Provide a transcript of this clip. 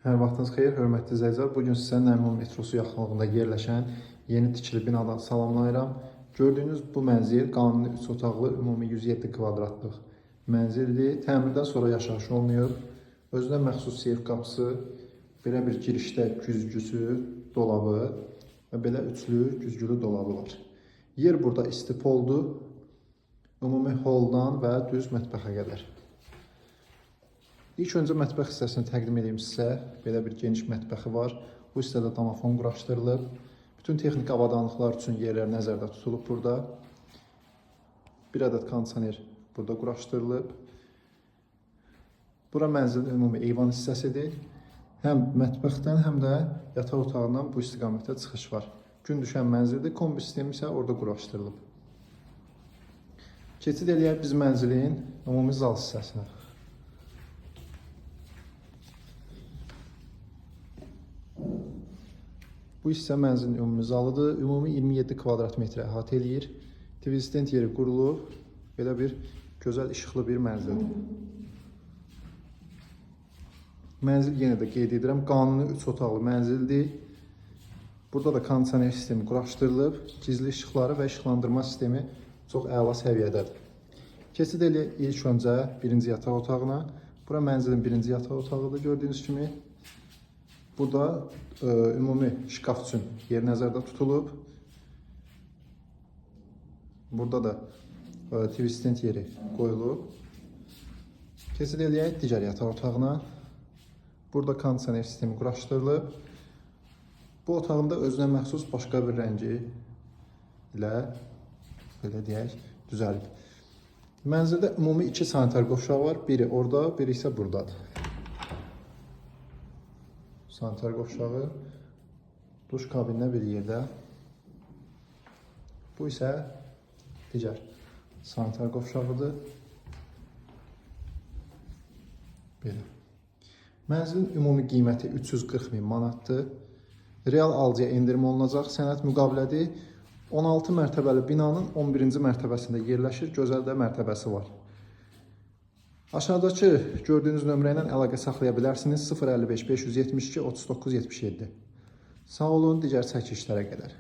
Hər vaxtınız xeyir, hörmətli izləyicilər. Bugün sizə Nəriman metrosu yaxınlığında yerləşən yeni tikili binadan salamlayıram. Gördüyünüz bu mənzil qanuni 3 otaqlı, ümumi 107 kvadratlıq mənzildir. Təmirdən sonra yaşayış olunub. Özünə məxsus seyf qapısı, belə bir girişdə güzgüsü, dolabı və belə üçlü güzgülü dolabı var. Yer burada istipoldur. Ümumi holdan və düz mətbəxə qədər. İlk öncə mətbəx hissəsini təqdim edeyim sizə. Belə bir geniş mətbəxi var. Bu hissədə domofon quraşdırılıb. Bütün texniki avadanlıqlar üçün yerlər nəzərdə tutulub burada. Bir ədəd kondisioner burada quraşdırılıb. Bura mənzilin ümumi eyvan hissəsidir. Həm mətbəxdən, həm də yataq otağından bu istiqamətdə çıxış var. Gün düşən mənzildir. Kombi sistemi isə orada quraşdırılıb. Keçid eləyək biz mənzilin ümumi zal hissəsinə. Bu hissə mənzilin ümumi zalıdır. Ümumi 27 kvadrat metrə əhatə eləyir. TV stent yeri qurulub. Belə bir gözəl işıqlı bir mənzildir. Mənzil yenə də qeyd edirəm, qanuni 3 otaqlı mənzildir. Burada da kondisioner sistemi quraşdırılıb. Gizli işıqları və işıqlandırma sistemi çox əla səviyyədədir. Keçid eləyək ilk öncə birinci yataq otağına. Bura mənzilin birinci yataq otağıdır gördüyünüz kimi. Burada ümumi şkaf üçün yer nəzərdə tutulub. Burada da TV stent yeri qoyulub. Keçid eləyək digər yataq otağına. Burada kondisioner sistemi quraşdırılıb. Bu otağında özünə məxsus başqa bir rəngi ilə belə deyək düzəlib. Mənzildə ümumi 2 sanitar qovşağı var. Biri orada, biri isə buradadır. Sanitar qovşağı, duş kabininə bir yerdə. Bu isə digər sanitar qovşağıdır. Belə. Mənzilin ümumi qiyməti 340 min manatdır. Real alıcıya endirim olunacaq. Sənəd müqavilədir. 16 mərtəbəli binanın 11-ci mərtəbəsində yerləşir. Gözəl də mərtəbəsi var. Aşağıdakı gördüyünüz nömrə ilə əlaqə saxlaya bilərsiniz. 055 572 39 77. Sağ olun, digər çəkilişlərə qədər.